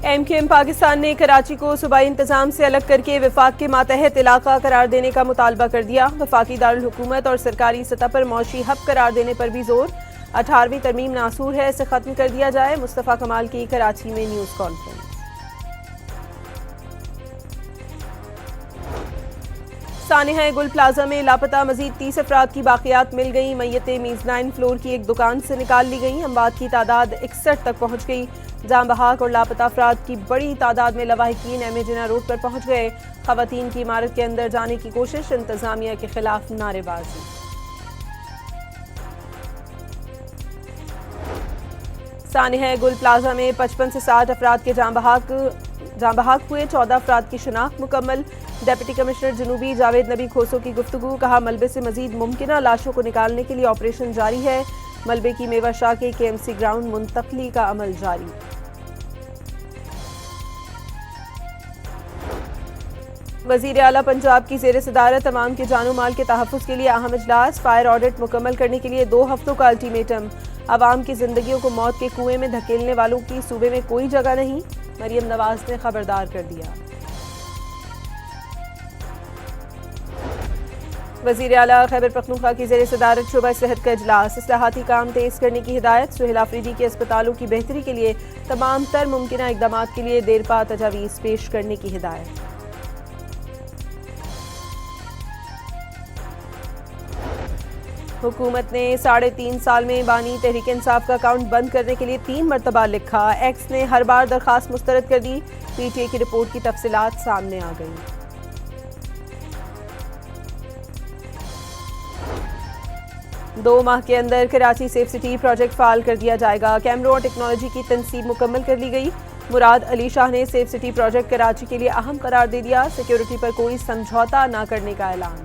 MQM Pakistan ने कराची को सूबाई इंतजाम से अलग करके वफाक के मातहत इलाका करार देने का मुतालबा कर दिया। वफाकी दारुल हुकूमत और सरकारी सतह पर मौशी हब करार देने पर भी जोर। 18वीं तरमीम नासूर है, इसे खत्म कर दिया जाए। मुस्तफ़ा कमाल की कराची में न्यूज़ कॉन्फ्रेंस। सानिहा गुल प्लाजा में लापता मजीद 30 अफराद की बाकियात मिल गई। मैयतें मीज़नाइन फ्लोर की एक दुकान से निकाल ली गई। अमवात की तादाद 61 तक पहुँच गई। जाम बहाक और लापता अफराद की बड़ी तादाद में लवाहिकीन एमेजिना रोड पर पहुँच गए। खवातीन की इमारत के अंदर जाने की कोशिश, इंतजामिया के खिलाफ नारेबाजी। सानिहा गुल प्लाजा में 55 से 60 अफराद के जाम बहाक हुए। 14 अफराद की शिनाख्त मुकम्मल। डिप्टी कमिश्नर जनूबी जावेद नबी खोसो की गुफ्तगू, कहा मलबे से मजीद मुमकिना लाशों को निकालने के लिए ऑपरेशन जारी है। मलबे की मेवा शाह के KMC ग्राउंड मुंतकली का अमल जारी। वजीर आला पंजाब की ज़ेर सदारत अवाम के जानो माल के तहफ़्फ़ुज़ के लिए अहम इजलास। फायर ऑडिट मुकम्मल करने के लिए 2 हफ्तों का अल्टीमेटम। अवाम की जिंदगियों को मौत के कुएं में धकेलने वालों की सूबे में कोई जगह नहीं, मरियम नवाज ने खबरदार कर दिया। वज़ीर आला खैबर पख्तूनख्वा की ज़ेर सदारत शोबा सेहत का इजलास। इस्लाहाती काम तेज़ करने की हिदायत। सुहेल आफरीदी के अस्पतालों की बेहतरी के लिए तमाम तर मुमकिना इक़दाम के लिए देरपा तजावीज़ पेश करने की हिदायत। हुकूमत ने 3.5 साल में बानी तहरीक इंसाफ का अकाउंट बंद करने के लिए 3 मरतबा लिखा। एक्स ने हर बार दरखास्त मुस्तरद कर दी। PTA की रिपोर्ट की तफसीलात सामने आ गई। दो माह के अंदर कराची सेफ सिटी प्रोजेक्ट फाल कर दिया जाएगा। कैमरों और टेक्नोलॉजी की तनसीब मुकम्मल कर ली गई। मुराद अली शाह ने सेफ सिटी प्रोजेक्ट कराची के लिए अहम करार दे दिया। सिक्योरिटी पर कोई समझौता न करने का ऐलान।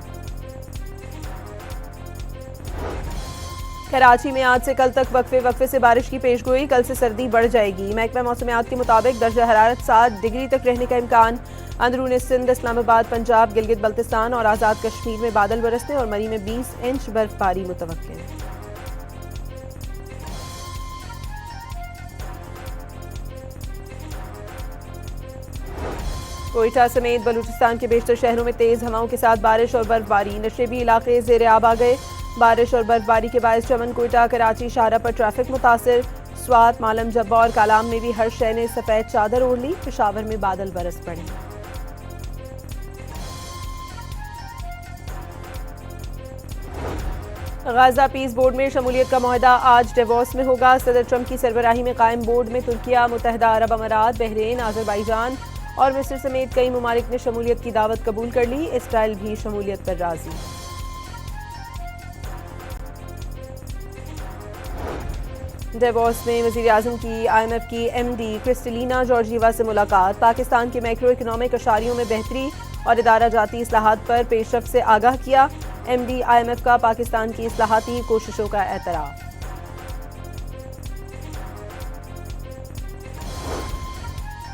कराची में आज से कल तक वक्फे से बारिश की पेशगोई। कल से सर्दी बढ़ जाएगी। महकमा मौसमियात के मुताबिक दर्जा हरारत 7 डिग्री तक रहने का इम्कान। अंदरून सिंध, इस्लामाबाद, पंजाब, गिलगित बल्तिस्तान और आज़ाद कश्मीर में बादल बरसने और मरी में 20 इंच बर्फबारी मुतवक्किल है। कोयटा समेत बलूचिस्तान के बेशतर शहरों में तेज हवाओं के साथ बारिश और बर्फबारी। नशेबी इलाके ज़ेर आब आ गए। बारिश और बर्फबारी के बायस चमन, कोयटा, कराची, शाहरा पर ट्रैफिक मुतासिर। स्वात, मालम जब्बा और कालाम में भी हर शय ने सफेद चादर ओढ़ ली। पेशावर में बादल बरस पड़े। गाजा पीस बोर्ड में शमूलियत का मुआहदा आज डेवोस में होगा। सदर ट्रंप की सरबराही में कायम बोर्ड में तुर्किया, मुत्तहिदा अरब अमारात, बहरीन, आज़रबाईजान और मिस्र समेत कई ममालिक ने शमूलियत की दावत कबूल कर ली। इसराइल भी शमूलियत पर राजी। डेवोस में वज़ीर आज़म की IMF की MD क्रिस्टलिना जॉर्जीवा से मुलाकात। पाकिस्तान के मैक्रो इकनॉमिक अशारियों में बेहतरी और इदारा जाती इस्लाहात पर पेशरफ से आगाह किया। MD IMF का पाकिस्तान की इस्लाहाती कोशिशों का एतराफ़।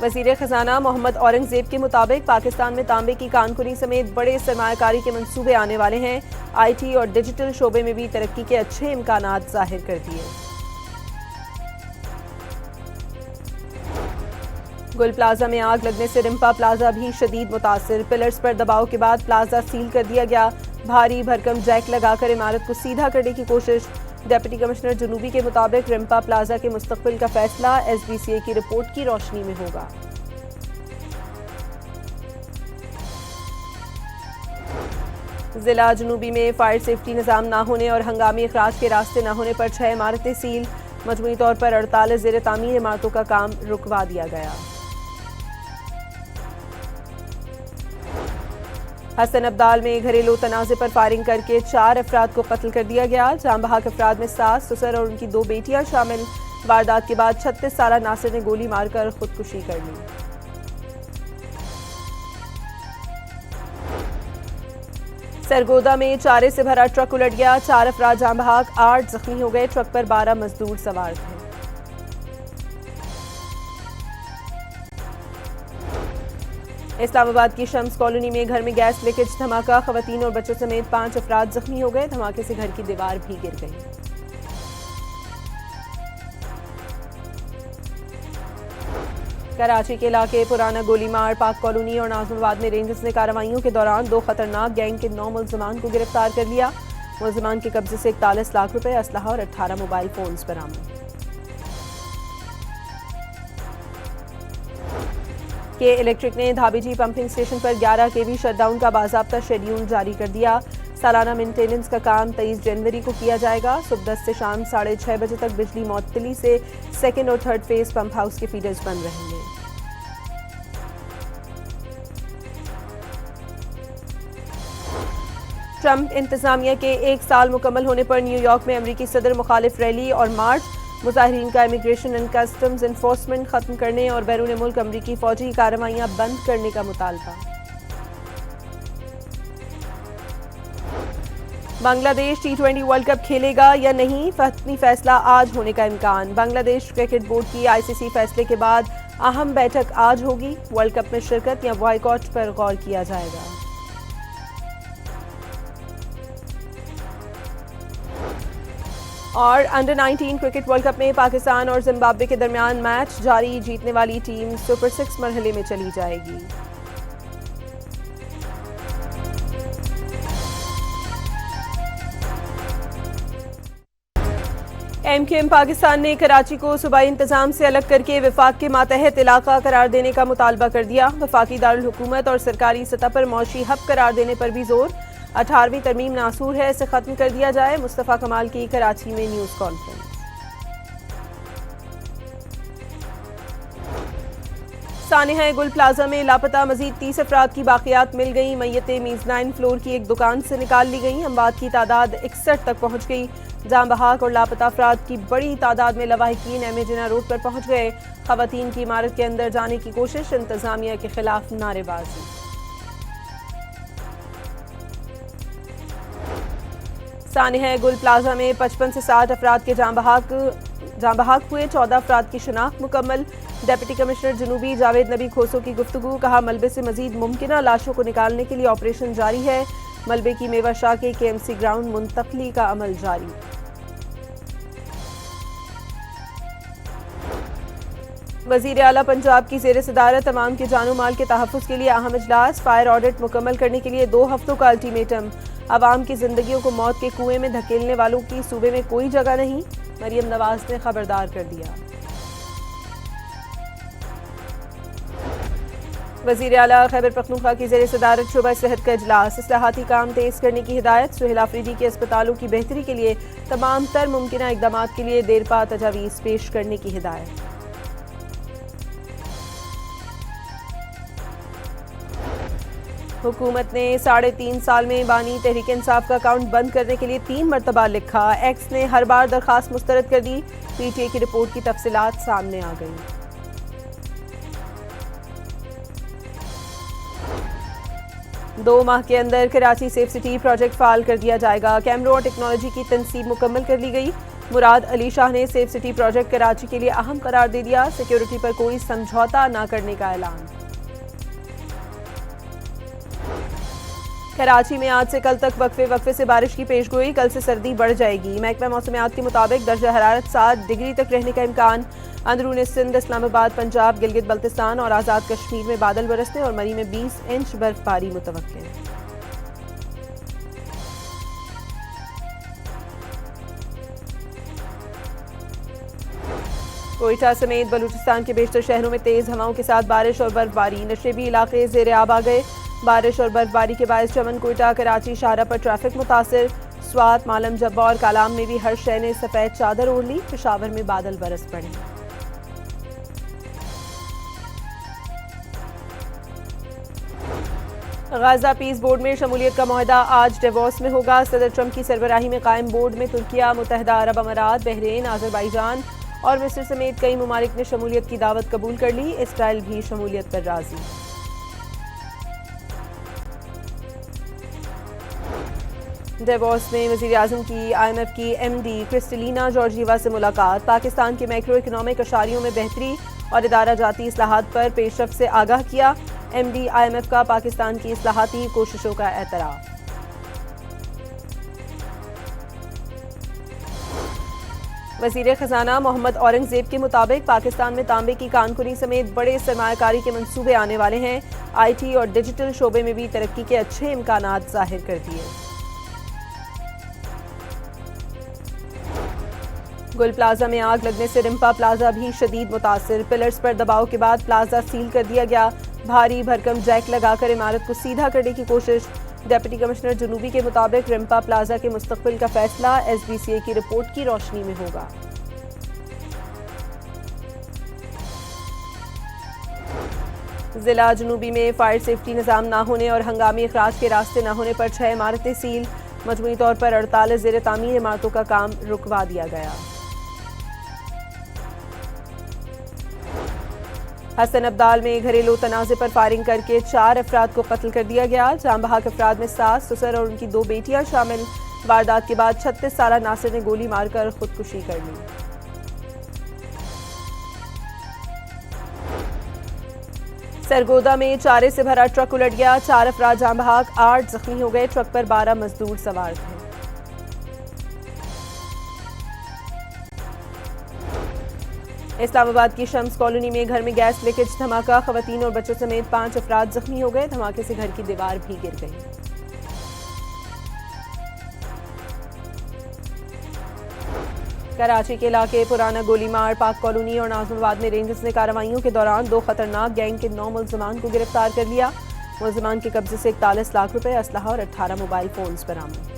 वज़ीर ख़ज़ाना मोहम्मद औरंगज़ेब के मुताबिक पाकिस्तान में तांबे की कानकुनी समेत बड़े सरमायाकारी के मंसूबे आने वाले हैं। IT और डिजिटल शोबे में भी तरक्की के अच्छे इम्कानात ज़ाहिर कर दिए। गुल प्लाजा में आग लगने से रिम्पा प्लाजा भी शदीद मुतासिर। पिलर्स पर दबाव के बाद प्लाजा सील कर दिया गया। भारी भरकम जैक लगाकर इमारत को सीधा करने की कोशिश। डिप्टी कमिश्नर जनूबी के मुताबिक रिम्पा प्लाजा के मुस्तकबिल का फैसला SBCA की रिपोर्ट की रोशनी में होगा। जिला जनूबी में फायर सेफ्टी निज़ाम न होने और हंगामी अखराज के रास्ते न होने पर 6 इमारतें सील। मजमूई तौर पर 48 ज़ेर तामीर इमारतों का काम रुकवा दिया गया। हसन अब्दाल में घरेलू तनाज़े पर फायरिंग करके 4 अफराद को कत्ल कर दिया गया। जाम बहाक अफराद में सास, ससुर और उनकी 2 बेटियां शामिल। वारदात के बाद 36 साला नासिर ने गोली मारकर खुदकुशी कर ली। सरगोदा में चारे से भरा ट्रक उलट गया। 4 अफराद जाम बहाक, 8 जख्मी हो गए। ट्रक पर 12 मजदूर सवार थे। इस्लामाबाद की शम्स कॉलोनी में घर में गैस लीकेज धमाका। खवातीन और बच्चों समेत 5 अफराद जख्मी हो गए। धमाके से घर की दीवार भी गिर गई। कराची के इलाके पुराना गोलीमार, पाक कॉलोनी और नाजमाबाद में रेंजर्स ने कार्रवाइयों के दौरान 2 खतरनाक गैंग के 9 मुलजमान को गिरफ्तार कर लिया। मुलजमान के कब्जे से 41 लाख रुपए, असलहा और 18 मोबाइल फोन्स बरामद। के इलेक्ट्रिक ने धाबीजी पंपिंग स्टेशन पर 11 kV शटडाउन का बाज़ाब्ता शेड्यूल जारी कर दिया। सालाना मेंटेनेंस का काम 23 जनवरी को किया जाएगा। सुबह 10 से शाम 6:30 बजे तक बिजली मअतली से सेकेंड और थर्ड फेज पंप हाउस के फीडर्स बंद रहेंगे। ट्रंप इंतजामिया के 1 साल मुकम्मल होने पर न्यूयॉर्क में अमरीकी सदर मुखालिफ रैली और मार्च, मुजाहिरीन का इमिग्रेशन एंड कस्टम्स इन्फोर्समेंट खत्म करने और बैरून मुल्क अमरीकी फौजी कार्रवाइयां बंद करने का मुतालबा। बांग्लादेश T20 वर्ल्ड कप खेलेगा या नहीं, हतमी फैसला आज होने का इम्कान। बांग्लादेश क्रिकेट बोर्ड की ICC फैसले के बाद अहम बैठक आज होगी। वर्ल्ड कप में शिरकत या बॉयकॉट पर गौर किया जाएगा। और अंडर 19 क्रिकेट वर्ल्ड कप में पाकिस्तान और जिम्बाब्वे के दरमियान मैच जारी। जीतने वाली टीम सुपर 6 मरहले में चली जाएगी। MKM पाकिस्तान ने कराची को सूबाई इंतजाम से अलग करके वफाक के मातहत इलाका करार देने का मुतालबा कर दिया। वफाकी दारुल हुकूमत और सरकारी सतह पर मौशी हब करार देने पर भी जोर। 18वीं तरमीम नासूर है, इसे खत्म कर दिया जाए। मुस्तफ़ा कमाल की कराची में न्यूज़ कॉन्फ्रेंस। सानिहा गुल प्लाजा में लापता मजीद 30 अफराद की बाकियात मिल गई। मय्यतें मीज़नाइन फ्लोर की एक दुकान से निकाल ली गई। अमवात की तादाद 61 तक पहुँच गई। जाम बहाक और लापता अफराद की बड़ी तादाद में लवाहिकीन एमेजिना रोड पर पहुँच गए। खवातीन की इमारत के अंदर जाने की कोशिश, इंतजामिया के खिलाफ नारेबाजी। सानिहा गुल प्लाजा में 55 से 60 अफराद के जाम बहाक हुए। 14 अफराद की शनाख्त मुकम्मल। डिप्टी कमिश्नर जनूबी जावेद नबी खोसो की गुफ्तगू, कहा मलबे से मजीद मुमकिना लाशों को निकालने के लिए ऑपरेशन जारी है। मलबे की मेवा शाह के KMC ग्राउंड मुंतकली का अमल जारी। वजीर आला पंजाब की ज़ेर सदारत अवाम के जानो माल के तहफ़्फ़ुज़ के लिए अहम इजलास। फायर ऑडिट मुकम्मल करने के लिए 2 हफ्तों का अल्टीमेटम। अवाम की जिंदगियों को मौत के कुएं में धकेलने वालों की सूबे में कोई जगह नहीं, मरियम नवाज ने खबरदार कर दिया। वजीर आला खैबर पख्तूनख्वा की ज़ेर सदारत शोबा सेहत का इजलास। इस्लाहाती काम तेज़ करने की हिदायत। सुहेल आफरीदी के अस्पतालों की बेहतरी के लिए तमाम तर मुमकिना इक़दाम के लिए देरपा तजावीज़ पेश करने की हिदायत। हुकूमत ने 3.5 साल में बानी तहरीक इंसाफ का अकाउंट बंद करने के लिए 3 मरतबा लिखा। एक्स ने हर बार दरखास्त मुस्तरद कर दी। PTA की रिपोर्ट की तफसीलात सामने आ गई। दो माह के अंदर कराची सेफ सिटी प्रोजेक्ट फाल कर दिया जाएगा। कैमरों और टेक्नोलॉजी की तनसीब मुकम्मल कर ली गई। मुराद अली शाह ने सेफ सिटी प्रोजेक्ट कराची के लिए अहम करार दे दिया। सिक्योरिटी पर कोई समझौता न करने का ऐलान। कराची में आज से कल तक वक्फे से बारिश की पेशगोई। कल से सर्दी बढ़ जाएगी। महकमा मौसमियात के मुताबिक दर्जा हरारत 7 डिग्री तक रहने का इम्कान। अंदरून सिंध, इस्लामाबाद, पंजाब, गिलगित बल्तिस्तान और आज़ाद कश्मीर में बादल बरसने और मरी में 20 इंच बर्फबारी मुतवक्किल है। कोयटा समेत बलूचिस्तान के बेशतर शहरों में तेज हवाओं के साथ बारिश और बर्फबारी। नशेबी इलाके ज़ेर आब आ गए। बारिश और बर्फबारी के बायस चमन, कोयटा, कराची, शाहरा पर ट्रैफिक मुतासिर। स्वात, मालम जब्बा और कालाम में भी हर शहर ने सफेद चादर ओढ़ ली। पेशावर में बादल बरस पड़े। गाजा पीस बोर्ड में शमूलियत का मुआहदा आज डेवोस में होगा। सदर ट्रंप की सरबराही में कायम बोर्ड में तुर्किया, मुत्तहिदा अरब अमारात, बहरीन, आज़रबाईजान और मिस्र समेत कई ममालिक ने शमूलियत की दावत कबूल कर ली। इसराइल भी शमूलियत पर राजी। डेवोस में वज़ीर आज़म की IMF की MD क्रिस्टलिना जॉर्जिवा से मुलाकात। पाकिस्तान के मैक्रो इकनॉमिक अशारियों में बेहतरी और इदारा जाती इस्लाहात पर पेशरफ से आगाह किया। MD IMF का पाकिस्तान की इस्लाहाती कोशिशों का एतराफ़। वजीर खजाना मोहम्मद औरंगजेब के मुताबिक पाकिस्तान में तांबे की कानकुनी समेत बड़े सरमायाकारी के मंसूबे आने वाले हैं। आईटी और डिजिटल शोबे में भी तरक्की के अच्छे इम्कानात जाहिर कर दिए। गुल प्लाजा में आग लगने से रिम्पा प्लाजा भी शदीद मुतासिर। पिलर्स पर दबाव के बाद प्लाजा सील कर दिया गया। भारी भरकम जैक लगाकर इमारत को सीधा करने की कोशिश। डिप्टी कमिश्नर जनूबी के मुताबिक रिम्पा प्लाजा के मुस्तकबिल का फैसला एसबीसीए की रिपोर्ट की रोशनी में होगा। जिला जनूबी में फायर सेफ्टी निज़ाम न होने और हंगामी अखराज के रास्ते न होने पर 6 इमारतें सील। मजमूई तौर पर 48 ज़ेर तामीर इमारतों का काम रुकवा दिया गया। हसन अब्दाल में घरेलू तनाज़े पर फायरिंग करके 4 अफराद को कत्ल कर दिया गया। जाम बहक अफराद में सास, ससुर और उनकी 2 बेटियां शामिल। वारदात के बाद 36 साला नासिर ने गोली मारकर खुदकुशी कर ली। सरगोदा में चारे से भरा ट्रक उलट गया। 4 अफराद जाम बहक, 8 जख्मी हो गए। ट्रक पर 12 मजदूर सवार थे। इस्लामाबाद की शम्स कॉलोनी में घर में गैस लीकेज धमाका। खवातीन और बच्चों समेत 5 अफराद जख्मी हो गए। धमाके से घर की दीवार भी गिर गई। कराची के इलाके पुराना गोलीमार, पाक कॉलोनी और नाजमाबाद में रेंजर्स ने कार्रवाइयों के दौरान 2 खतरनाक गैंग के 9 मुल्जिमान को गिरफ्तार कर लिया। मुल्जिमान के कब्जे से 41 लाख रुपए, असलहा और 18 मोबाइल फोन्स बरामद।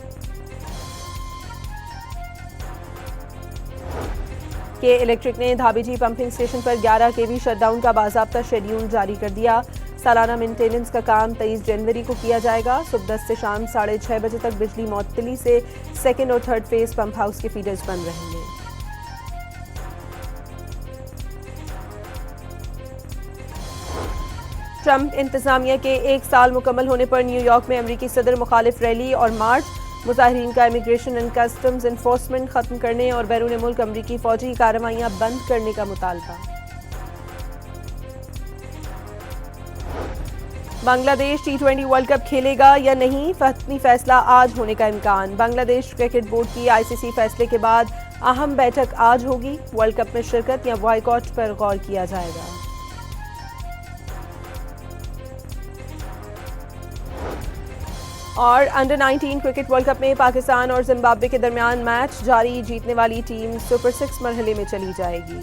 के इलेक्ट्रिक ने धाबीजी पंपिंग स्टेशन पर 11 केवी शटडाउन का बाज़ाब्ता शेड्यूल जारी कर दिया। सालाना मेंटेनेंस का काम 23 जनवरी को किया जाएगा। सुबह 10 से शाम 6:30 बजे तक बिजली मअतली से सेकेंड और थर्ड फेज पंप हाउस के फीडर्स बंद रहेंगे। ट्रंप इंतजामिया के 1 साल मुकम्मल होने पर न्यूयॉर्क में अमरीकी सदर मुखालिफ रैली और मार्च। मुजाहिरीन का इमिग्रेशन एंड कस्टम्स इन्फोर्समेंट खत्म करने और बैरून मुल्क अमरीकी फौजी कार्रवाइयां बंद करने का मुतालबा। बांग्लादेश T20 वर्ल्ड कप खेलेगा या नहीं, हतमी फैसला आज होने का इम्कान। बांग्लादेश क्रिकेट बोर्ड की आईसीसी फैसले के बाद अहम बैठक आज होगी। वर्ल्ड कप में शिरकत या बॉयकॉट पर गौर किया जाएगा। और अंडर 19 क्रिकेट वर्ल्ड कप में पाकिस्तान और जिम्बाब्वे के दरमियान मैच जारी। जीतने वाली टीम सुपर 6 मरहले में चली जाएगी।